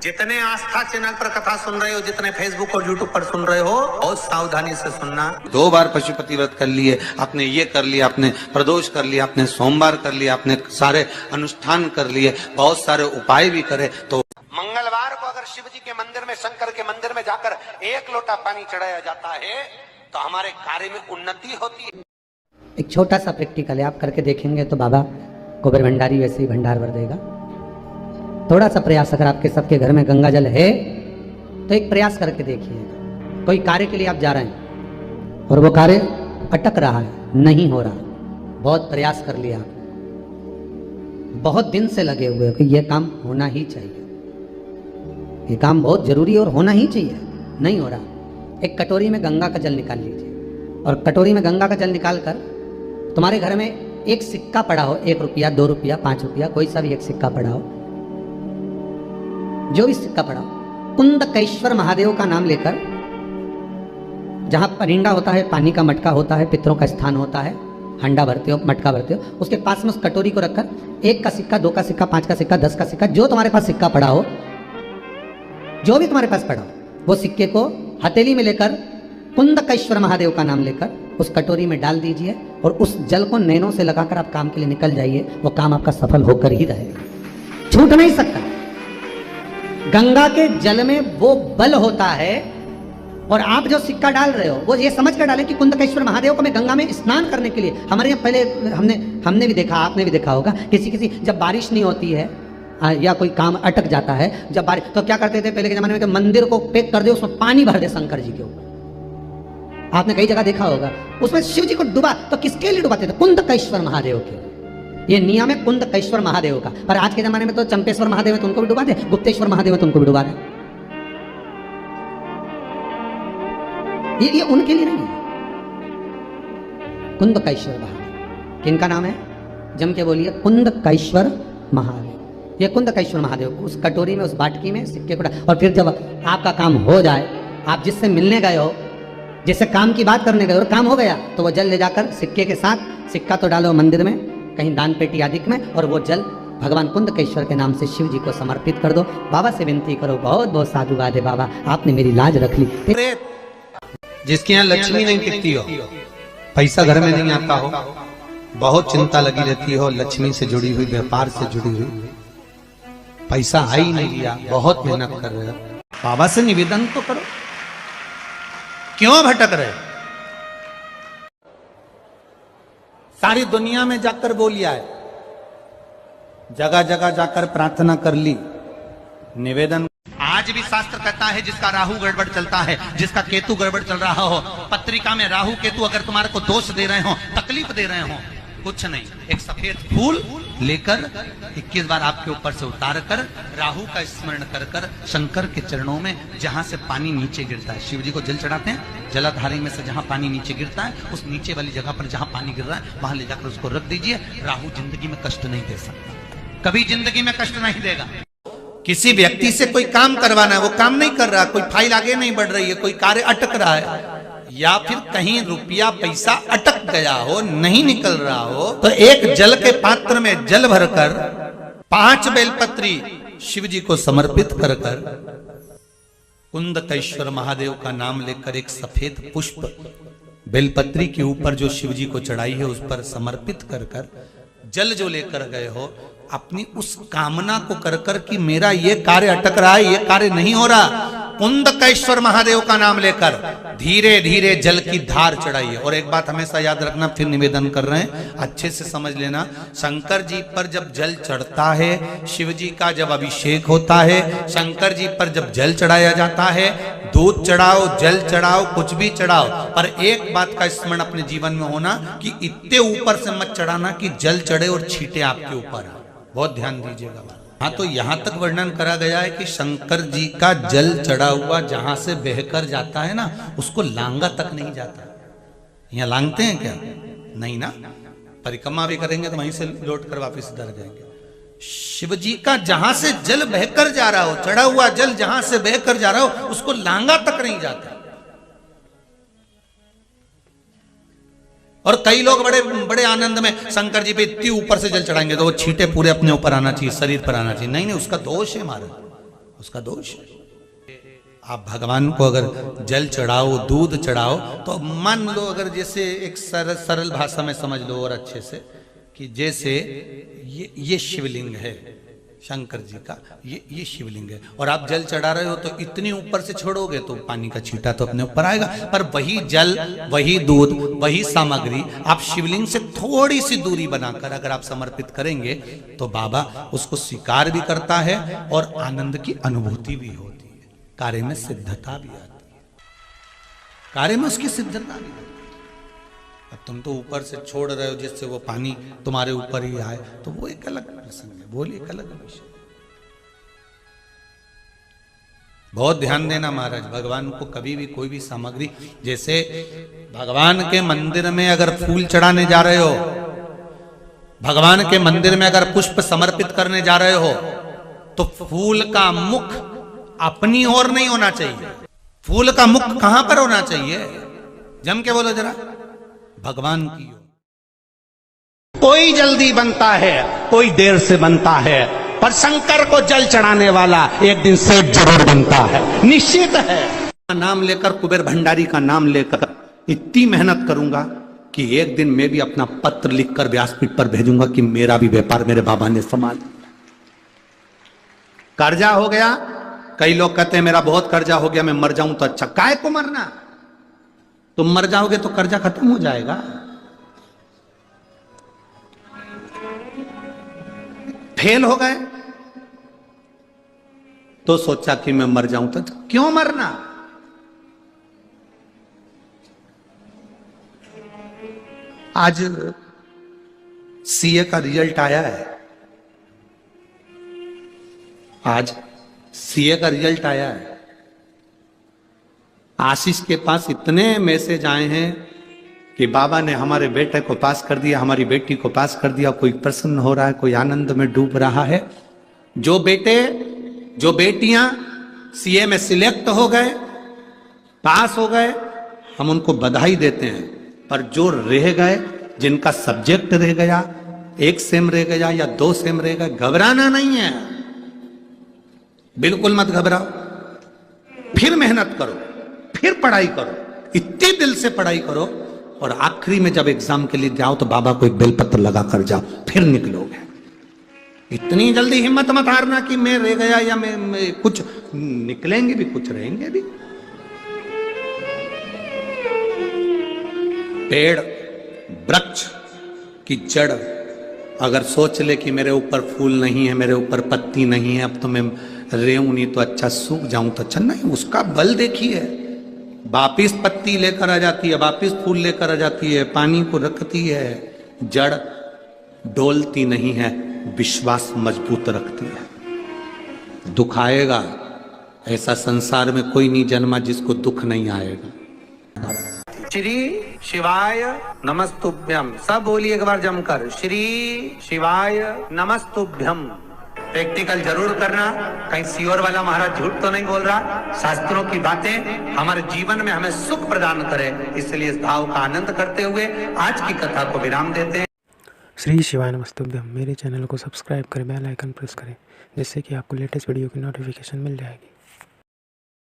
जितने आस्था चैनल पर कथा सुन रहे हो, जितने फेसबुक और यूट्यूब पर सुन रहे हो, बहुत सावधानी से सुनना। 2 बार पशुपति व्रत कर लिए, आपने ये कर लिया, आपने प्रदोष कर लिया, आपने सोमवार कर लिया, आपने सारे अनुष्ठान कर लिए, बहुत सारे उपाय भी करे, तो मंगलवार को अगर शिव जी के मंदिर में, शंकर के मंदिर में जाकर 1 लोटा पानी चढ़ाया जाता है तो हमारे कार्य में उन्नति होती है। एक छोटा सा प्रैक्टिकल है, आप करके देखेंगे तो बाबा कुबेर भंडारी वैसे ही भंडार भर देगा। थोड़ा सा प्रयास, अगर आपके सबके घर में गंगा जल है तो एक प्रयास करके देखिएगा। कोई कार्य के लिए आप जा रहे हैं और वो कार्य अटक रहा है, नहीं हो रहा, बहुत प्रयास कर लिया, बहुत दिन से लगे हुए कि ये काम होना ही चाहिए, ये काम बहुत जरूरी और होना ही चाहिए, नहीं हो रहा। एक कटोरी में गंगा का जल निकाल लीजिए और कटोरी में गंगा का जल निकाल कर तुम्हारे घर में एक सिक्का पड़ा हो, 1 रुपया, 2 रुपया, 5 रुपया, कोई सा भी एक सिक्का पड़ा हो, जो भी सिक्का पड़ा हो, कुंदकेश्वर महादेव का नाम लेकर, जहां परिंदा होता है, पानी का मटका होता है, पितरों का स्थान होता है, हंडा भरते हो, मटका भरते हो, उसके पास में उस कटोरी को रखकर 1 का सिक्का, 2 का सिक्का, 5 का सिक्का, 10 का सिक्का, जो तुम्हारे पास सिक्का पड़ा हो, जो भी तुम्हारे पास पड़ा हो, वो सिक्के को हथेली में लेकर कुंदकेश्वर महादेव का नाम लेकर उस कटोरी में डाल दीजिए और उस जल को नैनों से लगाकर आप काम के लिए निकल जाइए। वो काम आपका सफल होकर ही रहेगा, छूट नहीं सकता। गंगा के जल में वो बल होता है और आप जो सिक्का डाल रहे हो वो ये समझ कर डाले कि कुंदकेश्वर महादेव को मैं गंगा में स्नान करने के लिए। हमारे यहाँ पहले हमने भी देखा, आपने भी देखा होगा, किसी जब बारिश नहीं होती है या कोई काम अटक जाता है, जब बारिश, तो क्या करते थे पहले के जमाने में कि मंदिर को पैक कर दे, उसमें पानी भर दे शंकर जी के ऊपर। आपने कई जगह देखा होगा, उसमें शिव जी को डुबा, तो किसके लिए डुबाते थे? कुंदकेश्वर महादेव के। ये नियम है कुंदकेश्वर महादेव का। पर आज के जमाने में तो चंपेश्वर महादेव है तो उनको भी डुबा दे, गुप्तेश्वर महादेव है तो उनको भी डुबा दे। ये उनके लिए नहीं है। कुंदकेश्वर महादेव किनका नाम है? जम के बोलिए, कुंदकेश्वर महादेव। ये कुंदकेश्वर महादेव उस कटोरी में, उस बाटकी में सिक्के को डाल, और फिर जब आपका काम हो जाए, आप जिससे मिलने गए हो, जिससे काम की बात करने गए और काम हो गया, तो वो जल ले जाकर सिक्के के साथ, सिक्का तो डालो मंदिर में, कहीं दान पेटी आदि में, और वो जल भगवान कुंदकेश्वर के नाम से शिव जी को समर्पित कर दो। बाबा से विनती करो, बहुत बहुत साधुवाद है बाबा, आपने मेरी लाज रख ली। जिसके यहाँ लक्ष्मी नहीं टिकती हो, पैसा घर में नहीं आता हो, बहुत चिंता लगी रहती हो, लक्ष्मी से जुड़ी हुई, व्यापार से जुड़ी हुई, पैसा आ ही नहीं लिया, बहुत मेहनत कर रहे हो, बाबा से निवेदन तो करो। क्यों भटक रहे? सारी दुनिया में जाकर बोलिया है, जगह जगह जाकर प्रार्थना कर ली, निवेदन। आज भी शास्त्र कहता है जिसका राहु गड़बड़ चलता है, जिसका केतु गड़बड़ चल रहा हो, पत्रिका में राहु केतु अगर तुम्हारे को दोष दे रहे हो, तकलीफ दे रहे हो, कुछ नहीं, एक सफेद फूल लेकर 21 बार आपके ऊपर से उतार कर राहु का स्मरण कर कर शंकर के चरणों में, जहां से पानी नीचे गिरता है, शिव जी को जल चढ़ाते हैं, जलाधारी में से जहां पानी नीचे गिरता है, उस नीचे वाली जगह पर जहां पानी गिर रहा है वहां ले जाकर उसको रख दीजिए। राहु जिंदगी में कष्ट नहीं दे सकता, कभी जिंदगी में कष्ट नहीं देगा। किसी व्यक्ति से कोई काम करवाना है, वो काम नहीं कर रहा, कोई फाइल आगे नहीं बढ़ रही है, कोई कार्य अटक रहा है, या फिर कहीं रुपया पैसा अटक गया हो, नहीं निकल रहा हो, तो एक जल के पात्र में जल भरकर 5 बेलपत्री शिव जी को समर्पित कर कर कुंदकेश्वर महादेव का नाम लेकर एक सफेद पुष्प बेलपत्री के ऊपर जो शिव जी को चढ़ाई है उस पर समर्पित कर कर जल जो लेकर गए हो, अपनी उस कामना को कर कर कि मेरा ये कार्य अटक रहा है, ये कार्य नहीं हो रहा, कुंदकेश्वर महादेव का नाम लेकर धीरे धीरे जल की धार चढ़ाइए। और एक बात हमेशा याद रखना, फिर निवेदन कर रहे हैं, अच्छे से समझ लेना, शंकर जी पर जब जल चढ़ता है, शिव जी का जब अभिषेक होता है, शंकर जी पर जब जल चढ़ाया जाता है, दूध चढ़ाओ, जल चढ़ाओ, कुछ भी चढ़ाओ, पर एक बात का स्मरण अपने जीवन में होना कि इतने ऊपर से मत चढ़ाना कि जल चढ़े और छींटे आपके ऊपर। बहुत ध्यान दीजिएगा। हाँ, तो यहां तक वर्णन करा गया है कि शंकर जी का जल चढ़ा हुआ जहां से बहकर जाता है ना, उसको लांगा तक नहीं जाता। यहाँ लांगते हैं क्या? नहीं ना, परिक्रमा भी करेंगे तो वहीं से लौट कर वापिस इधर जाएंगे। शिव जी का जहां से जल बहकर जा रहा हो, चढ़ा हुआ जल जहां से बहकर जा रहा हो, उसको लांगा तक नहीं जाता। और कई लोग बड़े बड़े आनंद में शंकर जी पे इतनी ऊपर से जल चढ़ाएंगे तो वो छींटे पूरे अपने ऊपर आना चाहिए, शरीर पर आना चाहिए। नहीं नहीं, उसका दोष है महाराज, उसका दोष है। आप भगवान को अगर जल चढ़ाओ, दूध चढ़ाओ, तो मान लो अगर जैसे एक सरल भाषा में समझ लो और अच्छे से, कि जैसे ये शिवलिंग है शंकर जी का, ये शिवलिंग है, और आप जल चढ़ा रहे हो तो इतनी ऊपर से छोड़ोगे तो पानी का छींटा तो अपने ऊपर आएगा, पर वही जल, वही दूध, वही सामग्री आप शिवलिंग से थोड़ी सी दूरी बनाकर अगर आप समर्पित करेंगे तो बाबा उसको स्वीकार भी करता है और आनंद की अनुभूति भी होती है। कार्य में सिद्धता भी आती है, कार्य में उसकी सिद्धता भी आती है। अब तुम तो ऊपर से छोड़ रहे हो जिससे वो पानी तुम्हारे ऊपर ही आए, तो वो एक अलग प्रसंग है, वो एक अलग विषय। बहुत ध्यान देना महाराज, भगवान को कभी भी कोई भी सामग्री, जैसे भगवान के मंदिर में अगर फूल चढ़ाने जा रहे हो, भगवान के मंदिर में अगर पुष्प समर्पित करने जा रहे हो, तो फूल का मुख अपनी ओर नहीं होना चाहिए। फूल का मुख कहां पर होना चाहिए? जम के बोलो जरा, भगवान की ओर। कोई जल्दी बनता है, कोई देर से बनता है, पर शंकर को जल चढ़ाने वाला एक दिन सेठ जरूर बनता है, निश्चित है। नाम लेकर, कुबेर भंडारी का नाम लेकर इतनी मेहनत करूंगा कि एक दिन मैं भी अपना पत्र लिखकर व्यासपीठ पर भेजूंगा कि मेरा भी व्यापार मेरे बाबा ने संभाल। कर्जा हो गया, कई लोग कहते हैं मेरा बहुत कर्जा हो गया, मैं मर जाऊं तो अच्छा। काय को मरना? तुम मर जाओगे तो कर्जा खत्म हो जाएगा। फेल हो गए तो सोचा कि मैं मर जाऊं तो क्यों मरना? आज सीए का रिजल्ट आया है, आज सीए का रिजल्ट आया है। आशीष के पास इतने मैसेज आए हैं कि बाबा ने हमारे बेटे को पास कर दिया, हमारी बेटी को पास कर दिया, कोई प्रसन्न हो रहा है, कोई आनंद में डूब रहा है। जो बेटे, जो बेटियां सीए में सिलेक्ट हो गए, पास हो गए, हम उनको बधाई देते हैं। पर जो रह गए, जिनका सब्जेक्ट रह गया, एक सेम रह गया या 2 सेम रह गए, घबराना नहीं है, बिल्कुल मत घबराओ। फिर मेहनत करो, फिर पढ़ाई करो, इतने दिल से पढ़ाई करो, और आखिरी में जब एग्जाम के लिए जाओ तो बाबा को एक बेलपत्र लगा कर जाओ, फिर निकलोगे। इतनी जल्दी हिम्मत मत हारना कि मैं रह गया या मैं कुछ, निकलेंगे भी, कुछ रहेंगे भी। पेड़, वृक्ष की जड़ अगर सोच ले कि मेरे ऊपर फूल नहीं है, मेरे ऊपर पत्ती नहीं है, अब तो मैं रेहूं नहीं तो अच्छा, सूख जाऊं तो अच्छा, नहीं, उसका बल देखिए। वापिस पत्ती लेकर आ जाती है, वापिस फूल लेकर आ जाती है, पानी को रखती है। जड़ डोलती नहीं है, विश्वास मजबूत रखती है। दुख आएगा, ऐसा संसार में कोई नहीं जन्मा जिसको दुख नहीं आएगा। श्री शिवाय नमस्तुभ्यम, सब बोलिए एक बार जमकर, श्री शिवाय नमस्तुभ्यम। प्रैक्टिकल जरूर करना, कहीं सियोर वाला महाराज झूठ तो नहीं बोल रहा। शास्त्रों की बातें हमारे जीवन में हमें सुख प्रदान करे, इसलिए इस भाव का आनंद करते हुए आज की कथा को विराम देते हैं। श्री शिवाय नमस्तुभ्यम। मेरे चैनल को सब्सक्राइब करें, बेल आइकन प्रेस करें, जिससे कि आपको लेटेस्ट वीडियो की नोटिफिकेशन मिल जाएगी।